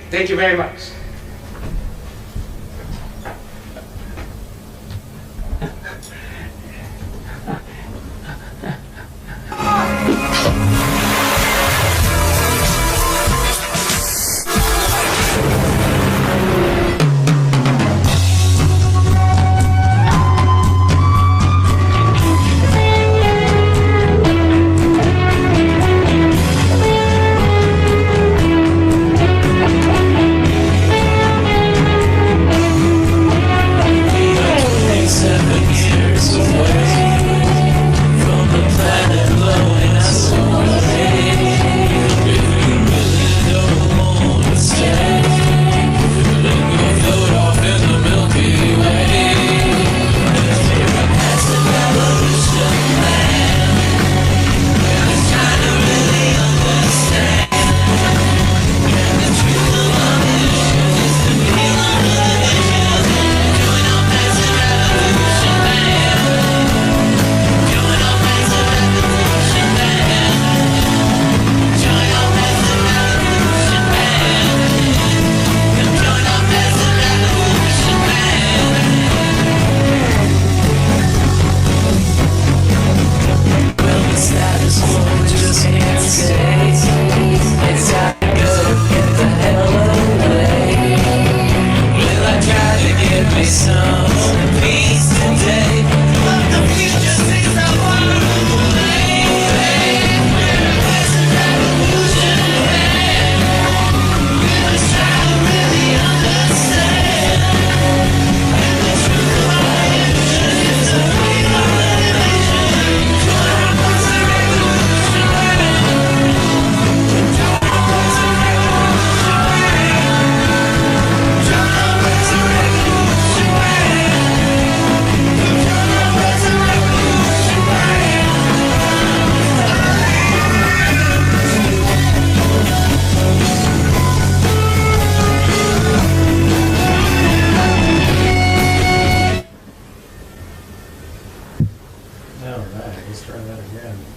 Thank you very much.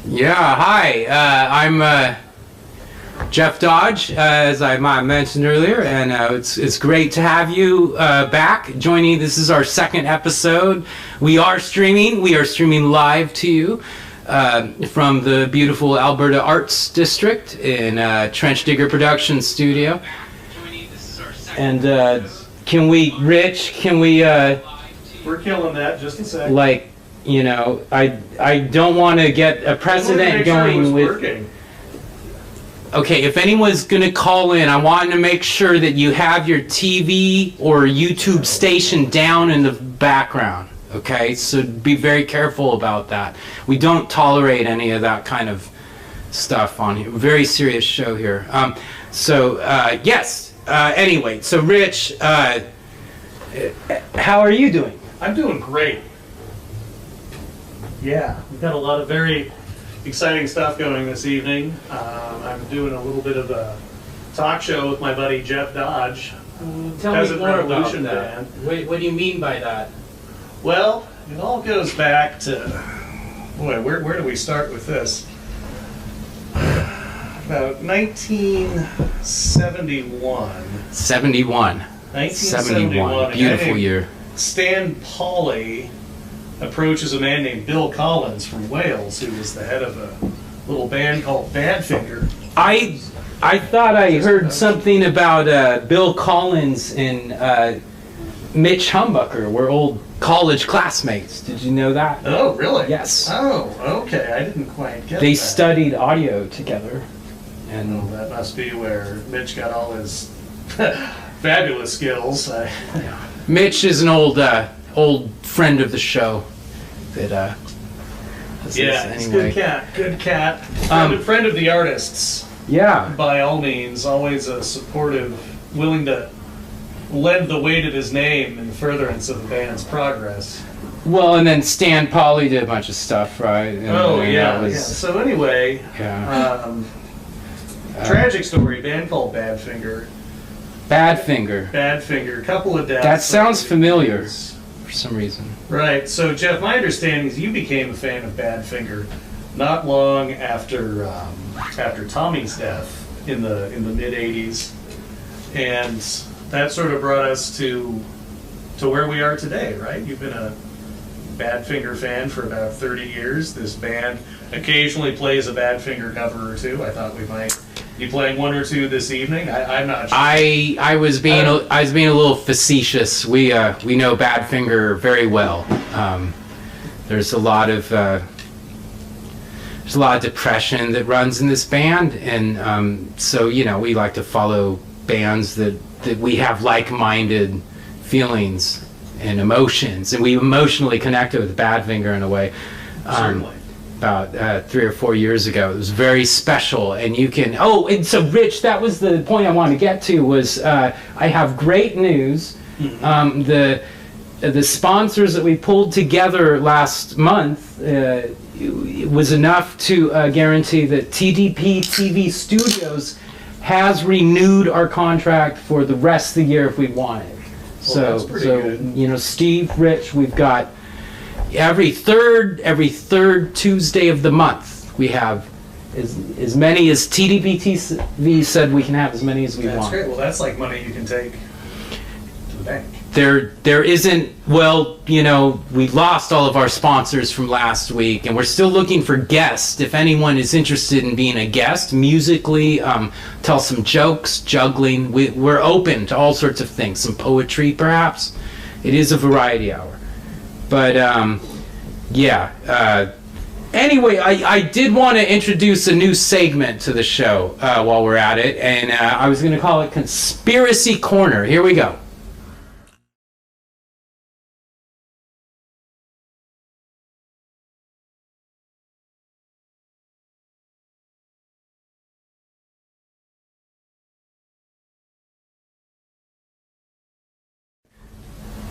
Yeah, hi. I'm Jeff Dodge, as I mentioned earlier, and it's great to have you back joining. This is our second episode. We are streaming live to you from the beautiful Alberta Arts District in Trench Digger Production Studio. And Rich, we're killing that, just a sec. Like, you know, I don't want to get a precedent going with. Working. Okay, if anyone's going to call in, I want to make sure that you have your TV or YouTube station down in the background. Okay, so be very careful about that. We don't tolerate any of that kind of stuff on here. Very serious show here. Yes. Anyway, so Rich, how are you doing? I'm doing great. Yeah, we've got a lot of very exciting stuff going this evening. I'm doing a little bit of a talk show with my buddy Jeff Dodge. Tell Peasant me more Revolution about that. Band. What do you mean by that? Well, it all goes back to, boy, where do we start with this? About 1971. 1971. Beautiful year. Stan Pauley approaches a man named Bill Collins from Wales, who was the head of a little band called Badfinger. I thought I heard something about Bill Collins and Mitch Humbucker were old college classmates. Did you know that? Oh, really? Yes. Oh, okay. I didn't quite get They that. studied audio together. And Well, that must be where Mitch got all his fabulous skills. Mitch is an old friend of the show. That Yeah, he's a anyway. good cat. Friend of the artists. Yeah. By all means, always a supportive, willing to lend the weight of his name in furtherance of the band's progress. Well, and then Stan Pauley did a bunch of stuff, right? And Yeah. So anyway, Yeah. tragic story. Band called Badfinger. Badfinger. Couple of deaths. That sounds familiar for some reason. Right. So Jeff, my understanding is you became a fan of Badfinger not long after Tommy's death in the mid '80s. and that sort of brought us to where we are today, right? You've been a Badfinger fan for about 30 years. This band occasionally plays a Badfinger cover or two. I thought we might be playing one or two this evening. I'm not sure. I was being a little facetious. We know Badfinger very well. There's a lot of depression that runs in this band, and so we like to follow bands that we have like-minded feelings and emotions, and we emotionally connected with Badfinger in a way. Certainly. About 3 or 4 years ago, it was very special, and you can. Oh, and so Rich, that was the point I wanted to get to. Was I have great news. The sponsors that we pulled together last month was enough to guarantee that TDP TV Studios has renewed our contract for the rest of the year if we want it. Well, that's pretty good. Steve, Rich, we've got every third Tuesday of the month we have as many as TDP TV said we can have as many as we want. That's great. Well, that's like money you can take to the bank. There isn't, we lost all of our sponsors from last week, and we're still looking for guests. If anyone is interested in being a guest, musically, tell some jokes, juggling, we're open to all sorts of things. Some poetry, perhaps. It is a variety hour. But, anyway, I did want to introduce a new segment to the show while we're at it, and I was going to call it Conspiracy Corner. Here we go.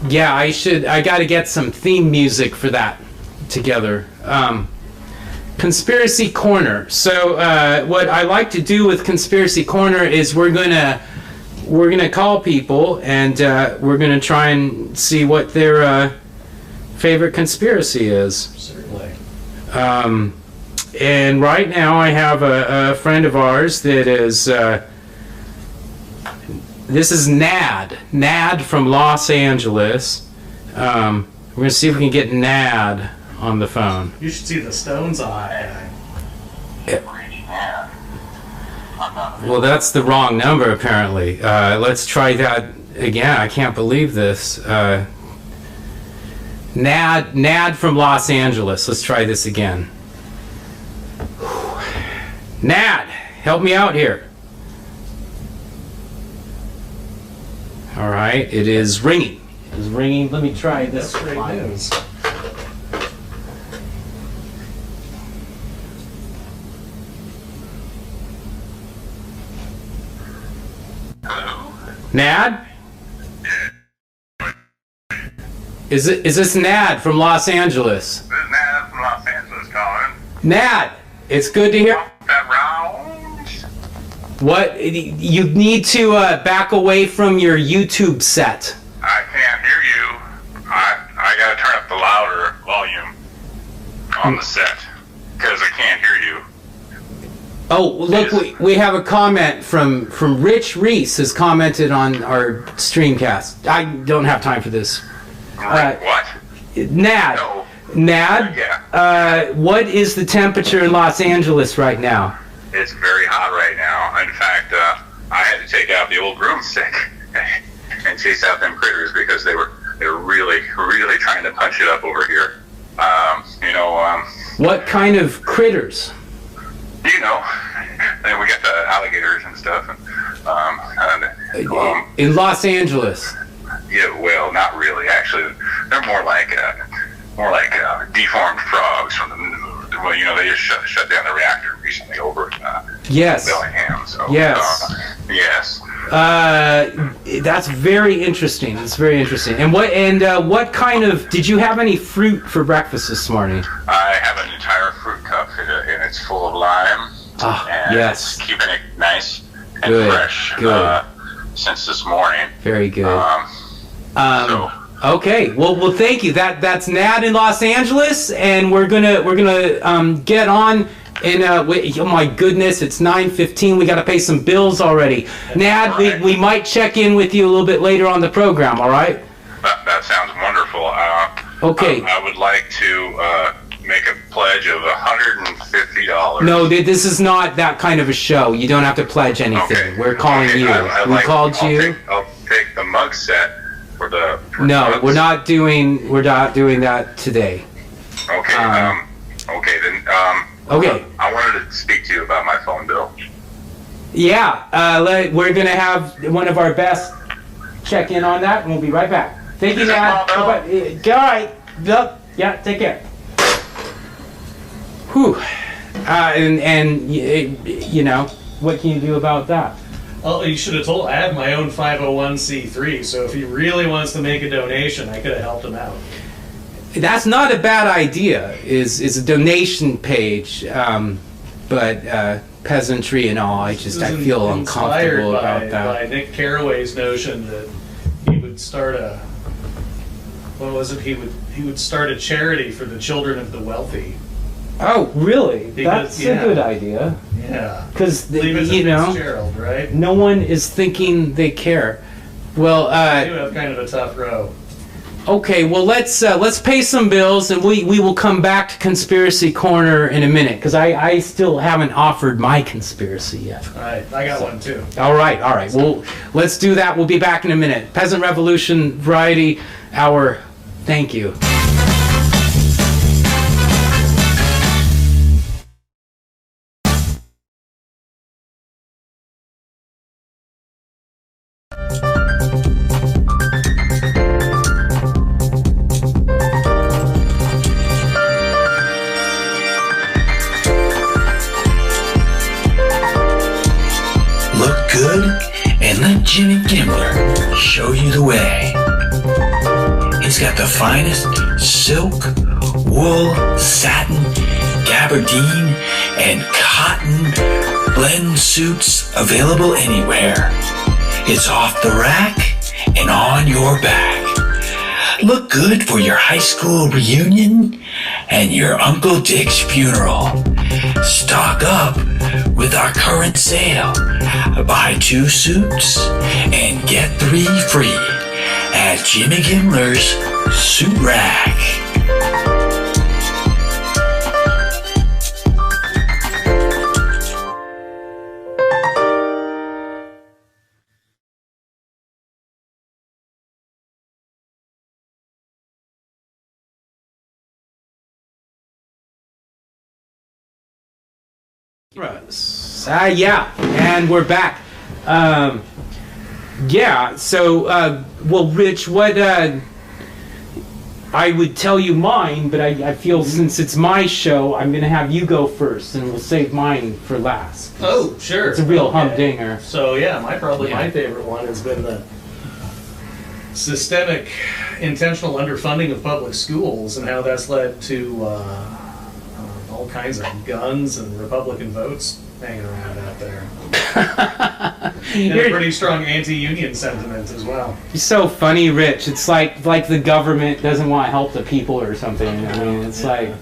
Yeah, I got to get some theme music for that together. Conspiracy Corner. So what I like to do with Conspiracy Corner is we're gonna call people, and we're gonna try and see what their favorite conspiracy is. Certainly. And right now I have a friend of ours that is. This is Nad from Los Angeles. We're going to see if we can get Nad on the phone. You should see the Stones' eye. Well, that's the wrong number, apparently. Let's try that again. I can't believe this. Nad from Los Angeles. Let's try this again. Nad, help me out here. All right, it is ringing. It is ringing. Let me try this. That's great news. Hello? Nad? Is this Nad from Los Angeles? This is Nad from Los Angeles calling. Nad, it's good to hear. That round? What? You need to back away from your YouTube set. I can't hear you. I gotta turn up the louder volume on the set because I can't hear you. Oh, look, we have a comment from Rich Reese has commented on our streamcast. I don't have time for this. What? Nad, No. Nad, Yeah. what is the temperature in Los Angeles right now? It's very hot right now. In fact, I had to take out the old broomstick and chase out them critters because they were really trying to punch it up over here. What kind of critters? And we got the alligators and stuff. In Los Angeles. Yeah, well, not really. Actually, they're more like deformed frogs from the. Well, they just shut down the reactor recently over at Yes. Bellingham. So Yes. yes. That's very interesting. It's very interesting. And what kind of? Did you have any fruit for breakfast this morning? I have an entire fruit cup and it's full of lime. And yes. it's keeping it nice and Good, fresh. good. Since this morning. Very good. So. Okay. Well, thank you. That's Nad in Los Angeles, and we're gonna get on And oh my goodness, it's 9:15. We got to pay some bills already. Nad, we might check in with you a little bit later on the program. All right? That sounds wonderful. Okay. I would like to make a pledge of $150. No, this is not that kind of a show. You don't have to pledge anything. Okay. We're calling you. Called you. I'll take the mug set for the. No, mugs. we're not doing that today. Okay. Okay then. Okay. I wanted to speak to you about my phone bill. Yeah. We're gonna have one of our best check in on that, and we'll be right back. Thank you, Nat. Bye-bye. All right. Yeah. Take care. Whew. And you know, what can you do about that? Oh, you should have told. I have my own 501c3, so if he really wants to make a donation, I could have helped him out. That's not a bad idea. Is a donation page, but peasantry and all. I feel uncomfortable about that. By Nick Carraway's notion that he would start a. What was it? He would start a charity for the children of the wealthy. Oh, really? Because, That's a good idea. Yeah. Because Leave it to you know, Fitzgerald, right? no one is thinking they care. Well, You have kind of a tough row. okay. Well, let's pay some bills, and we will come back to Conspiracy Corner in a minute, because I still haven't offered my conspiracy yet. All right, I got one too. All right. Well, let's do that. We'll be back in a minute. Peasant Revolution Variety Hour. Thank you. Look good and let Jimmy Gimbler show you the way. He's got the finest silk, wool, satin, gabardine, and cotton blend suits available anywhere. It's off the rack and on your back. Look good for your high school reunion and your Uncle Dick's funeral. Stock up with our current sale. Buy 2 suits and get 3 free at Jimmy Gimbler's Suit Rack. Yeah, and we're back. Yeah, so, well, Rich, what, I would tell you mine, but I feel since it's my show, I'm going to have you go first, and we'll save mine for last. Oh, sure. It's a real humdinger. So yeah, my favorite one has been the systemic intentional underfunding of public schools and how that's led to all kinds of guns and Republican votes hanging around out there. And a pretty strong anti-union sentiment as well. You're so funny, Rich. It's like the government doesn't want to help the people or something. I mean, it's like,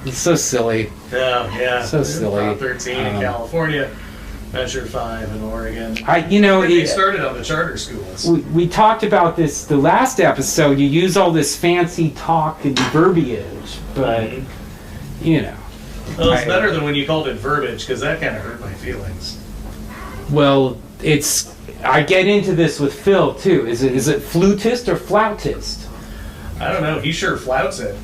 it's so silly. Yeah. So silly. Prop 13 in California, Measure 5 in Oregon. It started on the charter schools. We talked about this the last episode. You use all this fancy talk and verbiage, but, you know. Well, it's better than when you called it verbiage, because that kind of hurt my feelings. Well, I get into this with Phil too. Is it flutist or flautist? I don't know. He sure flouts it.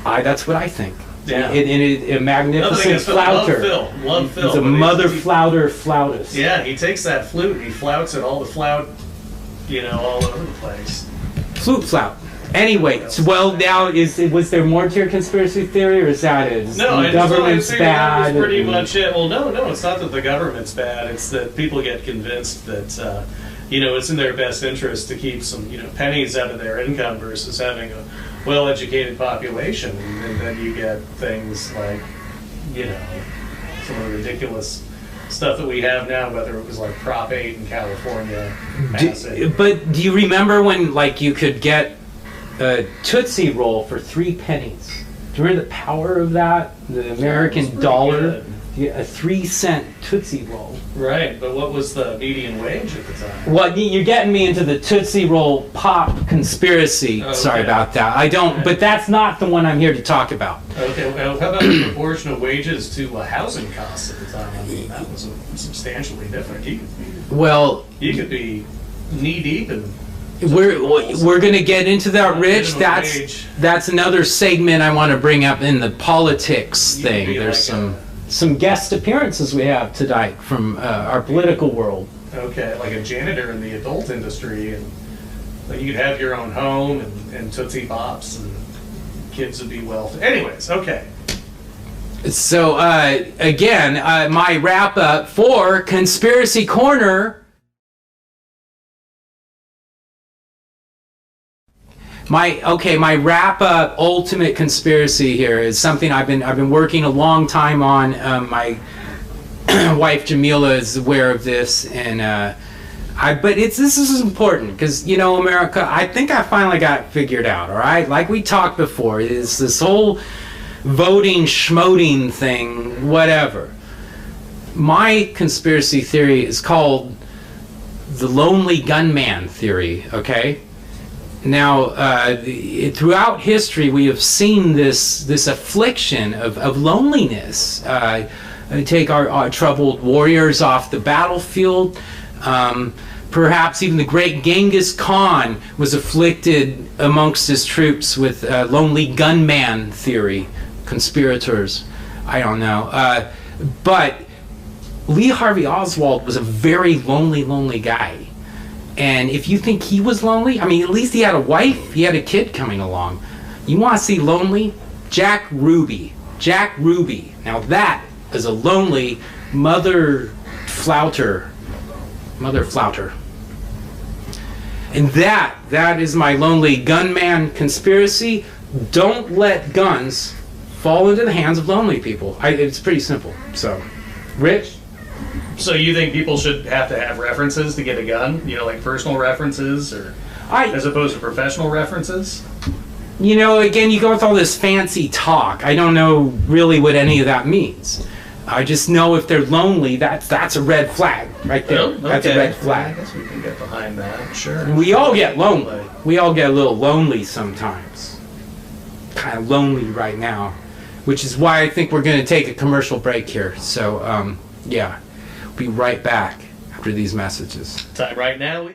That's what I think. Yeah. A magnificent flouter. Love Phil. He's a mother flautist. Yeah, he takes that flute and he flouts it all all over the place. Flout. Anyway, well, now was there more to your conspiracy theory, or is that it? No, the government's bad. That was pretty much it. Well, no, it's not that the government's bad. It's that people get convinced that it's in their best interest to keep some pennies out of their income versus having a well-educated population, and then you get things like some of the ridiculous stuff that we have now, whether it was like Prop 8 in California. But do you remember when you could get a Tootsie Roll for 3 pennies? Do you remember the power of that? The American dollar? Good. You get a 3-cent Tootsie Roll. Right, but what was the median wage at the time? Well, you're getting me into the Tootsie Roll pop conspiracy. Okay. Sorry about that. I don't, but that's not the one I'm here to talk about. Okay, well, how about the proportion of wages to housing costs at the time? I mean, that was substantially different. Well, You could be knee deep in. we're going to get into that, Rich. Minimum wage. That's another segment I want to bring up in the politics You could thing. be There's like some guest appearances we have tonight from our political world. Okay, like a janitor in the adult industry, and like you could have your own home and Tootsie Pops, and kids would be wealthy. Anyways, okay. So again, my wrap up for Conspiracy Corner. My wrap up ultimate conspiracy here is something I've been working a long time on. My wife Jamila is aware of this, and this is important because America. I think I finally got it figured out. All right, like we talked before, is this whole voting schmoting thing, whatever. My conspiracy theory is called the lonely gunman theory. Okay. Now, throughout history, we have seen this affliction of loneliness. Take our troubled warriors off the battlefield. Perhaps even the great Genghis Khan was afflicted amongst his troops with lonely gunman theory, conspirators. I don't know. But Lee Harvey Oswald was a very lonely guy. And if you think he was lonely, I mean, at least he had a wife, he had a kid coming along. You want to see lonely? Jack Ruby. Jack Ruby. Now that is a lonely mother flouter. And that is my lonely gunman conspiracy. Don't let guns fall into the hands of lonely people. It's pretty simple. So, Rich? So you think people should have to have references to get a gun? Like personal references, or as opposed to professional references? Again, you go with all this fancy talk. I don't know really what any of that means. I just know if they're lonely, that's a red flag right there. Oh, okay. That's a red flag. I guess we can get behind that. Sure. And we all get lonely. We all get a little lonely sometimes. Kind of lonely right now, which is why I think we're going to take a commercial break here. So, yeah. Be right back after these messages. Time right now.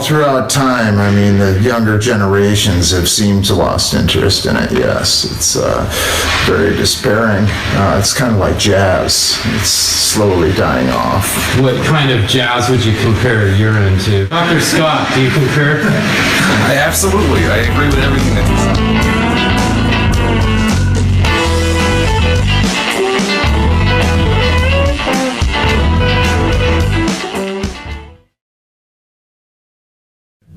Throughout time, I mean, the younger generations have seemed to lost interest in it, yes. It's very despairing. It's kind of like jazz. It's slowly dying off. What kind of jazz would you compare you're into? Dr. Scott, do you concur? Absolutely. I agree with everything that you said.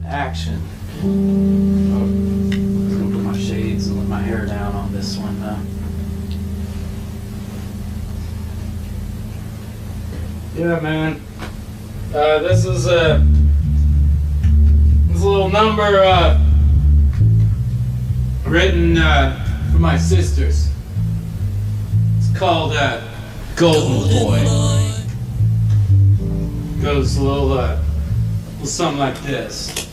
Action. I'm gonna put my shades and let my hair down on this one. Yeah, man. This is a little number written for my sisters. It's called Golden Boy. Goes a little something like this.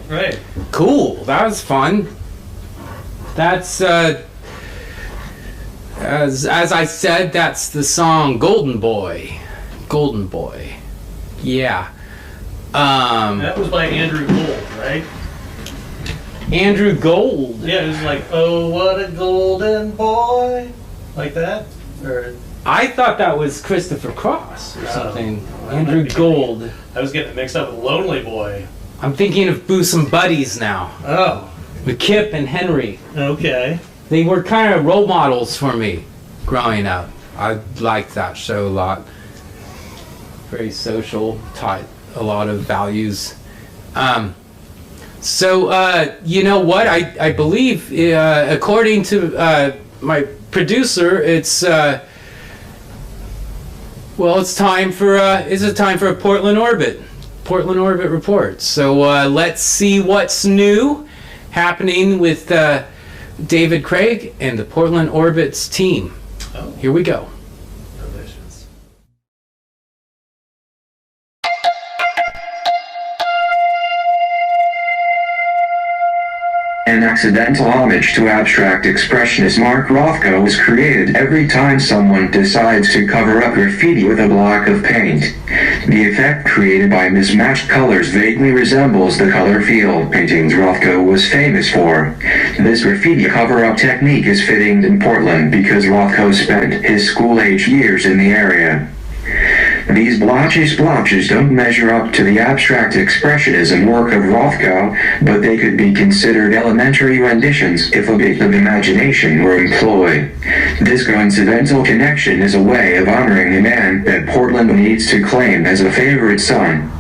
Right. Cool. That was fun. That's as I said, that's the song Golden Boy. Golden Boy. Yeah. That was by Andrew Gold, right? Andrew Gold. Yeah, it was like, oh, what a golden boy. Like that? Or I thought that was Christopher Cross or something. that Andrew might be- Gold. I was getting it mixed up with Lonely Boy. I'm thinking of Bosom Buddies now. Oh, With Kip and Henry. okay. They were kind of role models for me growing up. I liked that show a lot. Very social, taught a lot of values. So, you know what? I believe, according to my producer, it's it's time for a Portland Orbit report. So let's see what's new happening with David Craig and the Portland Orbit's team. Oh, Here we go. delicious. An accidental homage to abstract expressionist Mark Rothko is created every time someone decides to cover up graffiti with a block of paint. The effect created by mismatched colors vaguely resembles the color field paintings Rothko was famous for. This graffiti cover-up technique is fitting in Portland because Rothko spent his school-age years in the area. These blotches don't measure up to the abstract expressionism work of Rothko, but they could be considered elementary renditions if a bit of imagination were employed. This coincidental connection is a way of honoring the man that Portland needs to claim as a favorite son.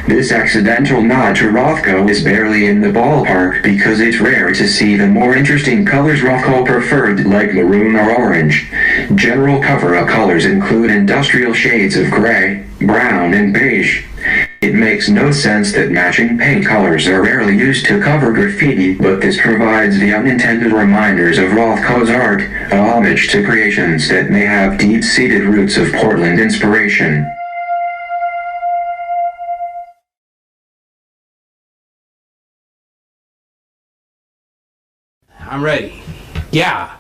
This accidental nod to Rothko is barely in the ballpark because it's rare to see the more interesting colors Rothko preferred, like maroon or orange. General cover-up colors include industrial shades of gray, brown, and beige. It makes no sense that matching paint colors are rarely used to cover graffiti, but this provides the unintended reminders of Rothko's art, a homage to creations that may have deep-seated roots of Portland inspiration. I'm ready. Yeah.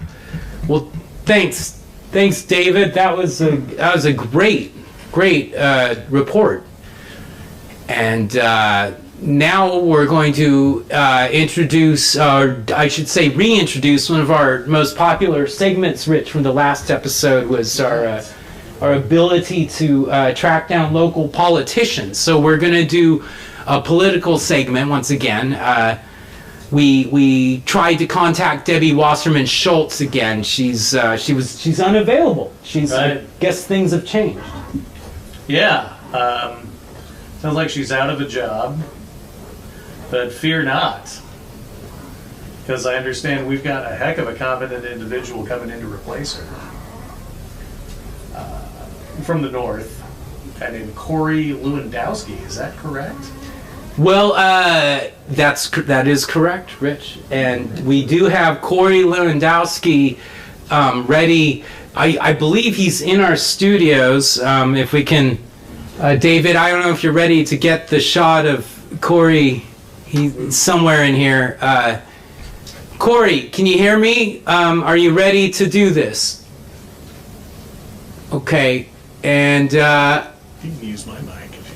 Well, thanks, David. That was a great report. And now we're going to introduce, or I should say, reintroduce one of our most popular segments. Rich, from the last episode was our ability to track down local politicians. So we're going to do a political segment once again. We tried to contact Debbie Wasserman Schultz again. She's unavailable. Right. I guess things have changed. Yeah. Sounds like she's out of a job. But fear not. Because I understand we've got a heck of a competent individual coming in to replace her. From the north. A guy named Corey Lewandowski. Is that correct? Well, that is correct, Rich. And we do have Corey Lewandowski ready. I believe he's in our studios. If we can, David, I don't know if you're ready to get the shot of Corey. He's somewhere in here. Corey, can you hear me? Are you ready to do this? Okay, and You can use my mic if you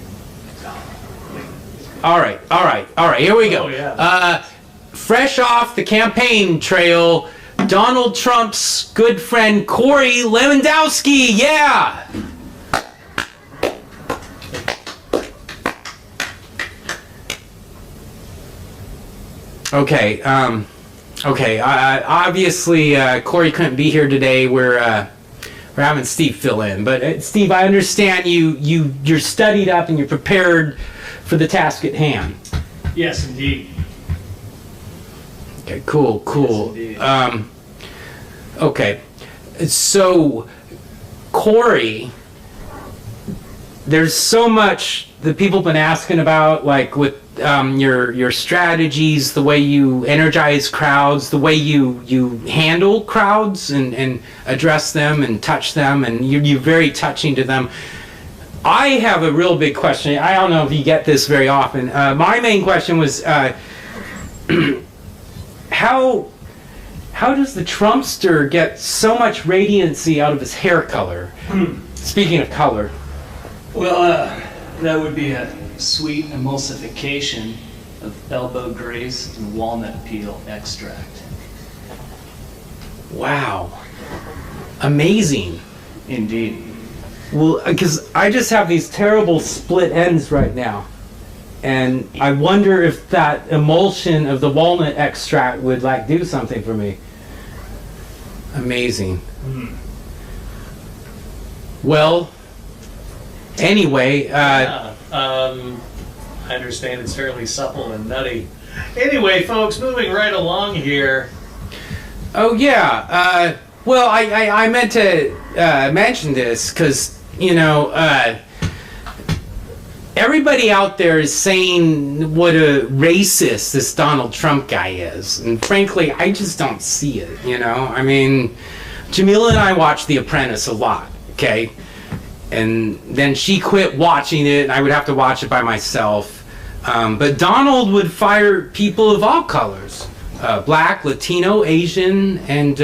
all right, here we go. Oh, yeah. Fresh off the campaign trail, Donald Trump's good friend Corey Lewandowski, yeah! Okay, obviously Corey couldn't be here today. We're having Steve fill in, but Steve, I understand you're studied up and you're prepared for the task at hand. Yes, indeed. Okay, cool. Yes, indeed. Okay, so Corey, there's so much that people have been asking about, like with your strategies, the way you energize crowds, the way you handle crowds and address them and touch them, and you're very touching to them. I have a real big question. I don't know if you get this very often. My main question was, how does the Trumpster get so much radiancy out of his hair color? Speaking of color. Well, that would be a sweet emulsification of elbow grease and walnut peel extract. Wow. Amazing. Indeed. Well, because I just have these terrible split ends right now. And I wonder if that emulsion of the walnut extract would like do something for me. Amazing. Well, anyway, I understand it's fairly supple and nutty. Anyway, folks, moving right along here. oh yeah, well, I meant to mention this because, everybody out there is saying what a racist this Donald Trump guy is. And frankly, I just don't see it, I mean, Jamila and I watch The Apprentice a lot, okay? And then she quit watching it, and I would have to watch it by myself. But Donald would fire people of all colors. Black, Latino, Asian, and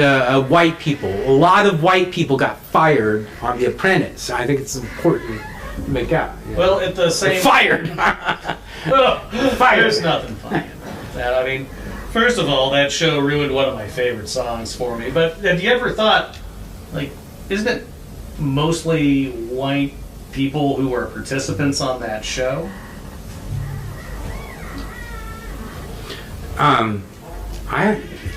white people. A lot of white people got fired on The Apprentice. I think it's important to make out. Well, at the same... Fired! There's nothing funny about that. I mean, first of all, that show ruined one of my favorite songs for me. But have you ever thought, isn't it mostly white people who are participants on that show? I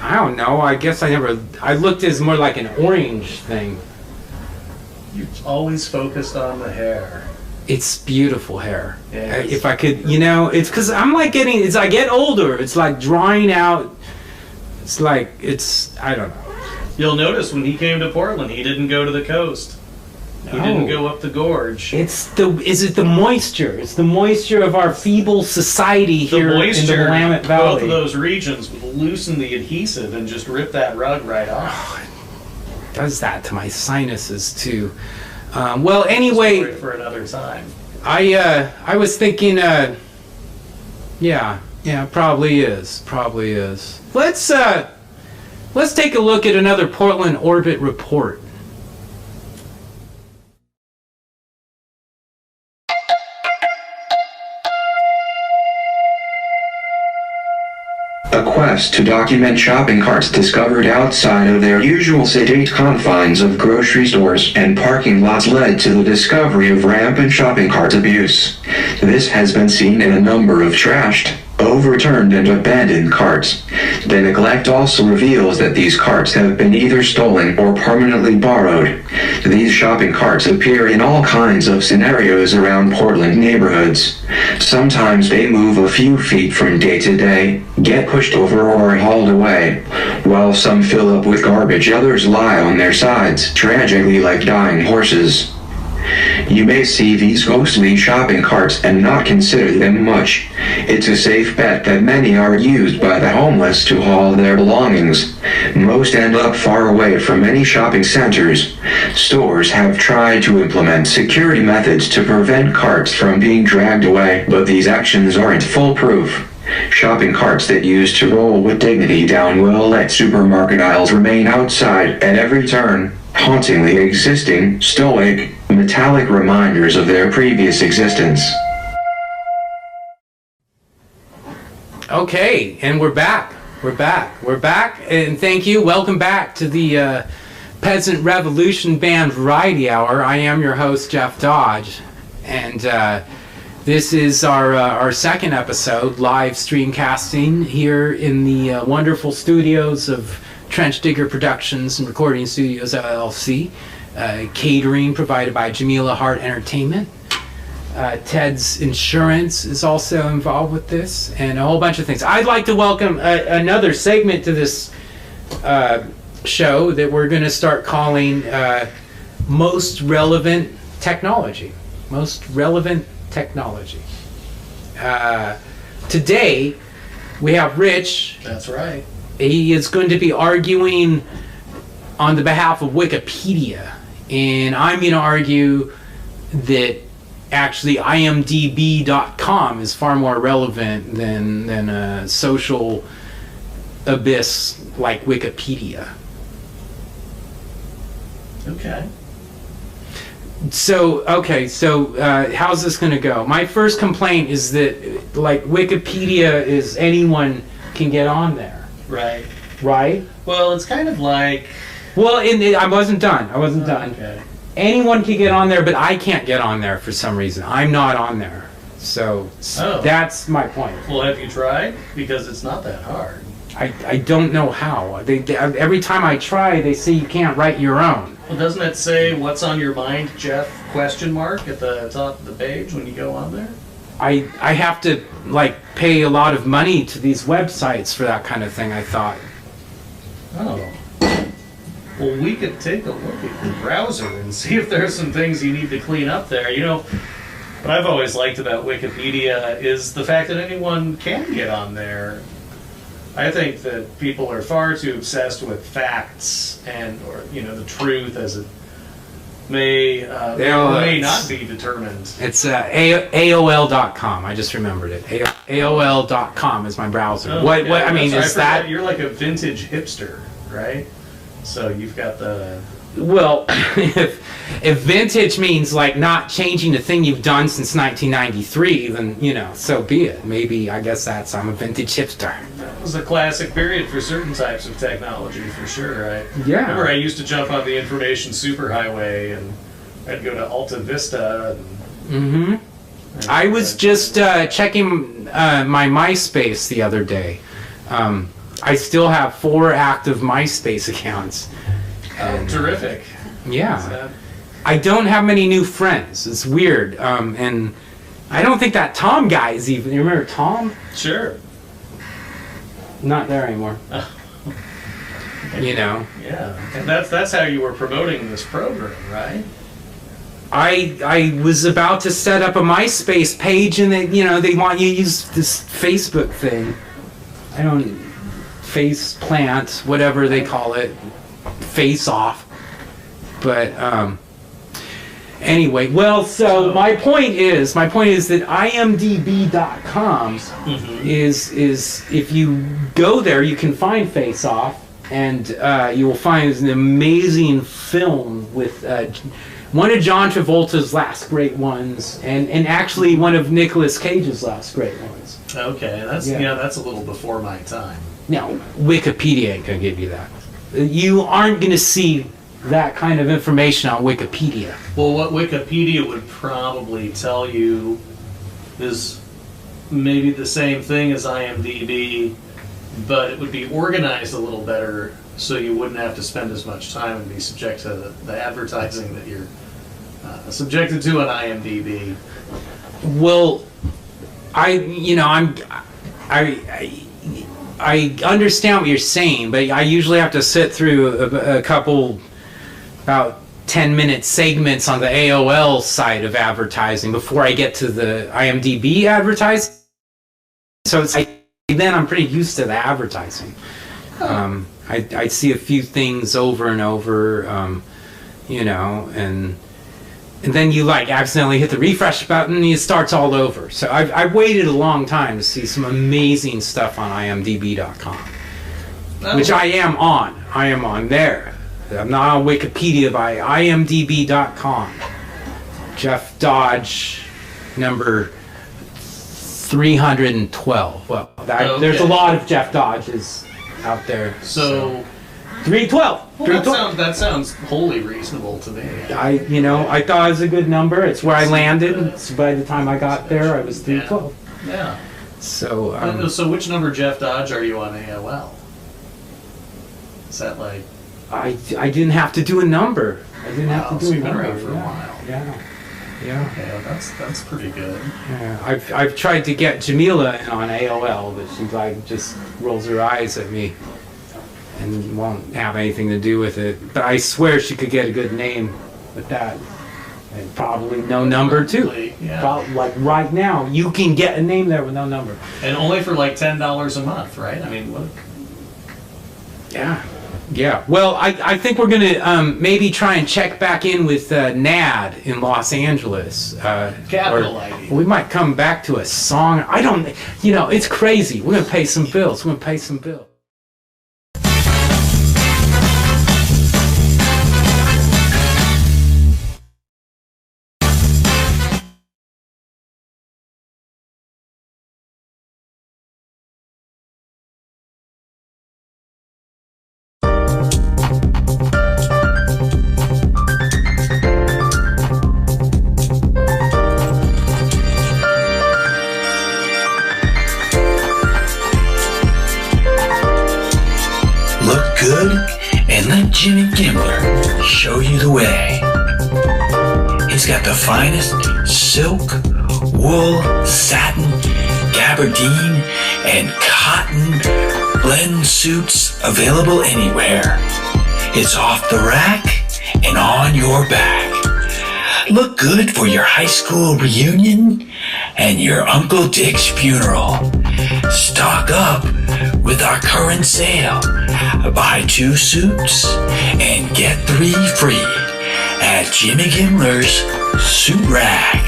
don't know. I guess I looked as more like an orange thing. You always focused on the hair. It's beautiful hair. Yes. If I could, it's because I'm like as I get older, it's like drying out. It's like, I don't know. You'll notice when he came to Portland, he didnidn't go to the coast. He didn't go up the gorge. Is it the moisture? It's the moisture of our feeble society here in the Willamette Valley. Both of those regions would loosen the adhesive and just rip that rug right off. It does that to my sinuses too. Well, anyway, Story for another time. I was thinking, yeah, probably is. Let's take a look at another Portland Orbit report. A quest to document shopping carts discovered outside of their usual sedate confines of grocery stores and parking lots led to the discovery of rampant shopping cart abuse. This has been seen in a number of trashed, overturned, and abandoned carts. The neglect also reveals that these carts have been either stolen or permanently borrowed. These shopping carts appear in all kinds of scenarios around Portland neighborhoods. Sometimes they move a few feet from day to day, get pushed over or hauled away. While some fill up with garbage, others lie on their sides, tragically like dying horses. You may see these ghostly shopping carts and not consider them much. It's a safe bet that many are used by the homeless to haul their belongings. Most end up far away from any shopping centers. Stores have tried to implement security methods to prevent carts from being dragged away, but these actions aren't foolproof. Shopping carts that used to roll with dignity down well-lit supermarket aisles remain outside at every turn, hauntingly existing, stoic, metallic reminders of their previous existence. Okay, and we're back, and thank you. Welcome back to the Peasant Revolution Band Variety Hour. I am your host, Jeff Dodge, and this is our second episode, live stream casting here in the wonderful studios of Trench Digger Productions and Recording Studios, LLC. Catering provided by Jamila Hart Entertainment. Ted's Insurance is also involved with this, and a whole bunch of things. I'd like to welcome another segment to this show that we're going to start calling Most Relevant Technology. Most Relevant Technology. Today, we have Rich. That's right. He is going to be arguing on the behalf of Wikipedia, and I'm going to argue that actually imdb.com is far more relevant than a social abyss like Wikipedia. Okay. So how's this going to go? My first complaint is that like Wikipedia is anyone can get on there, Right. right? Well, it's kind of like. Well, I wasn't done. Okay. Anyone can get on there, but I can't get on there for some reason. I'm not on there. So Oh. that's my point. Well, have you tried? Because it's not that hard. I don't know how. They every time I try, they say you can't write your own. Well, doesn't it say "What's on your mind, Jeff?" at the top of the page when you go on there? I have to like pay a lot of money to these websites for that kind of thing, I thought. Oh. Well, we could take a look at your browser and see if there's some things you need to clean up there. You know, what I've always liked about Wikipedia is the fact that anyone can get on there. I think that people are far too obsessed with facts or the truth as it may not be determined. It's AOL.com. I just remembered it. AOL.com is my browser. Oh, What yeah, I mean that's- is forgot that you're like a vintage hipster, right? So you've got the. well, if vintage means like not changing a thing you've done since 1993, then so be it. Maybe I'm a vintage hipster. That was a classic period for certain types of technology, for sure. I Yeah. remember I used to jump on the information superhighway and I'd go to Alta Vista. Mm-hmm. I was just checking my MySpace the other day. I still have 4 active MySpace accounts. Oh, terrific. Yeah. I don't have many new friends. It's weird. And I don't think that Tom guy is even. You remember Tom? Sure. Not there anymore. Yeah. And that's how you were promoting this program, right? I was about to set up a MySpace page, and they want you to use this Facebook thing. I don't face plant, whatever they call it, face off. But anyway, well, so my point is that imdb.com is if you go there, you can find Face Off, and you will find an amazing film with one of John Travolta's last great ones, and actually one of Nicolas Cage's last great ones. Okay, that's a little before my time. Now, Wikipedia ain't gonna give you that. You aren't gonna see that kind of information on Wikipedia. Well, what Wikipedia would probably tell you is maybe the same thing as IMDb, but it would be organized a little better so you wouldn't have to spend as much time and be subject to the advertising that you're subjected to on IMDb. Well, I understand what you're saying, but I usually have to sit through a couple about 10-minute segments on the AOL side of advertising before I get to the IMDb advertising. So it's like, then I'm pretty used to the advertising. I see a few things over and over, and then you accidentally hit the refresh button and it starts all over. So I've waited a long time to see some amazing stuff on imdb.com, which I am on. I am on there. I'm not on Wikipedia by imdb.com. Jeff Dodge, number 312. Well, there's a lot of Jeff Dodges out there. So 312. Well, that sounds wholly reasonable to me. I thought it was a good number. It's where I landed. So by the time I got there, I was 312. Yeah. So. So which number Jeff Dodge are you on AOL? Is that like? I didn't have to do a number. I didn't have to do a you've been number. around for a while. Yeah. Okay, well, that's pretty good. Yeah. I've tried to get Jamila on AOL, but she just rolls her eyes at me and won't have anything to do with it. But I swear she could get a good name with that. And probably no number too. Yeah. Like right now, you can get a name there with no number. And only for like $10 a month, right? I mean, what? Yeah. Yeah. Well, I think we're gonna maybe try and check back in with Nad in Los Angeles. Capital idea. We might come back to a song. I don't. It's crazy. We're gonna pay some bills. Look good and let Jimmy Gimbler show you the way. He's got the finest silk, wool, satin, gabardine, and cotton blend suits available anywhere. It's off the rack and on your back. Look good for your high school reunion and your Uncle Dick's funeral. Stock up with our current sale. Buy 2 suits and get 3 free at Jimmy Gimbler's Suit Rack.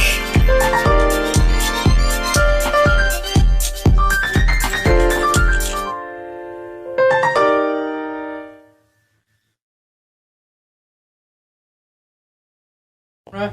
Right.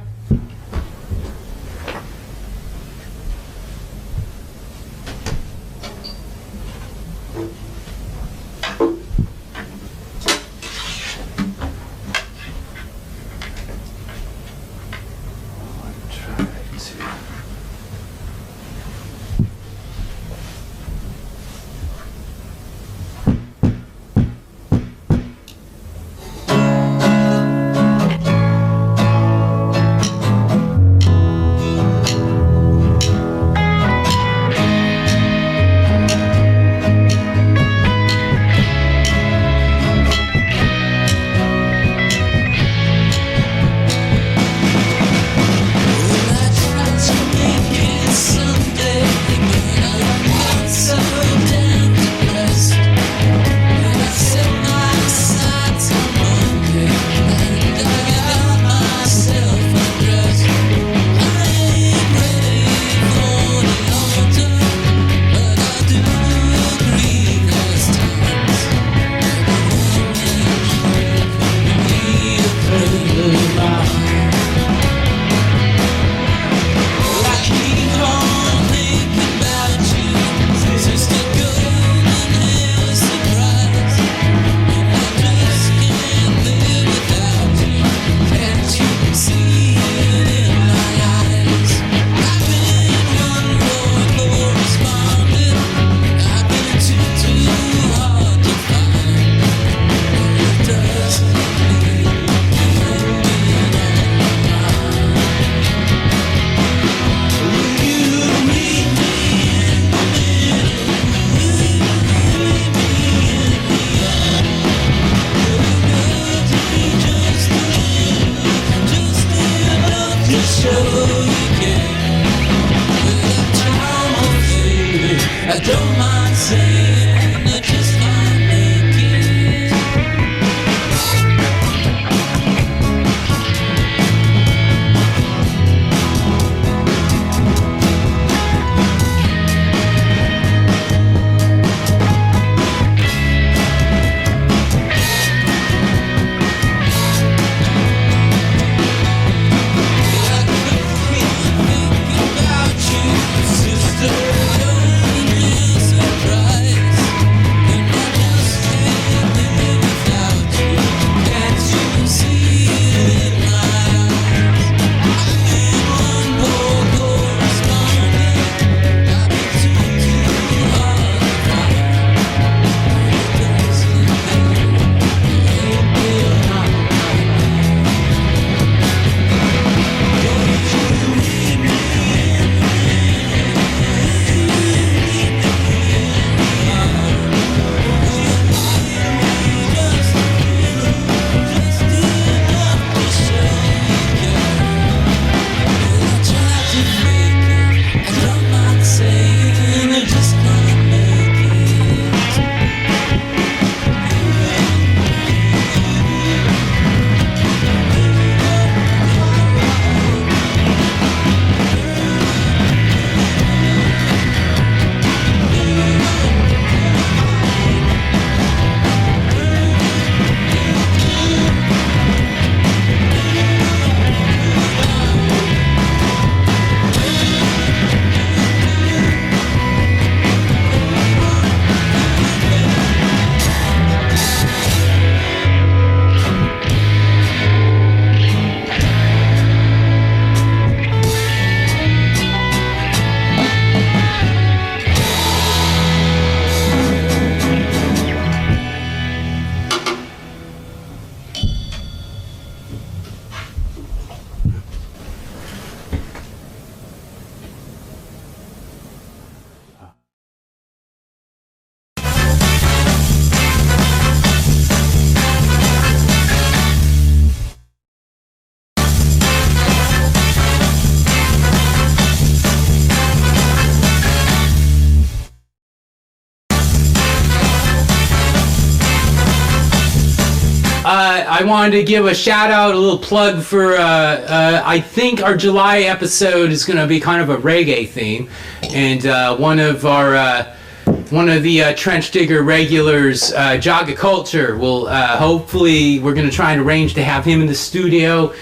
I wanted to give a shout out, a little plug for, I think our July episode is going to be kind of a reggae theme. And one of the Trench Digger regulars, Jaga Culture, will hopefully, we're going to try and arrange to have him in the studio.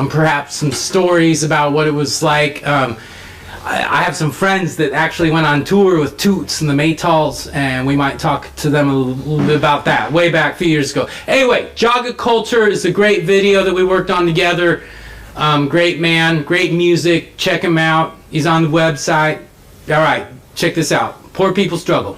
Perhaps some stories about what it was like. I have some friends that actually went on tour with Toots and the Maytals, and we might talk to them a little bit about that way back a few years ago. Anyway, Jaga Culture is a great video that we worked on together. Great man, great music. Check him out. He's on the website. All right, check this out. Poor People Struggle.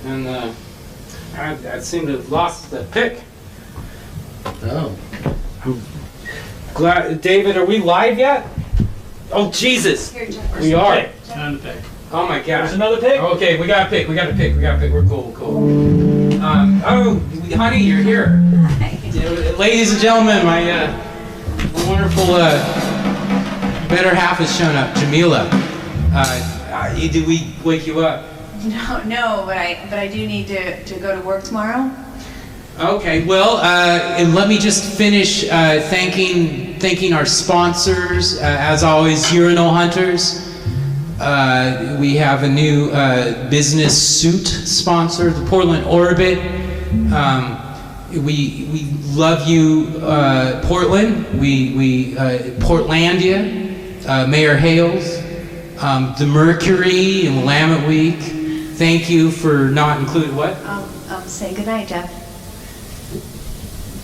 And I seem to have lost the pick. Oh. I'm glad. David, are we live yet? Oh, Jesus. We are. Okay, time to pick. Oh my God. There's another pick? Okay, we got to pick. We're cool. Oh, honey, you're here. Ladies and gentlemen, my wonderful better half has shown up, Jamila. Did we wake you up? No, but I do need to go to work tomorrow. Okay, well, and let me just finish thanking our sponsors. As always, Urinal Hunters. We have a new business suit sponsor, the Portland Orbit. we love you, Portland. We Portlandia, Mayor Hales, the Mercury and Willamette Week. Thank you for not including what? Say goodnight, Jeff.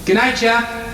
Good night, Jeff.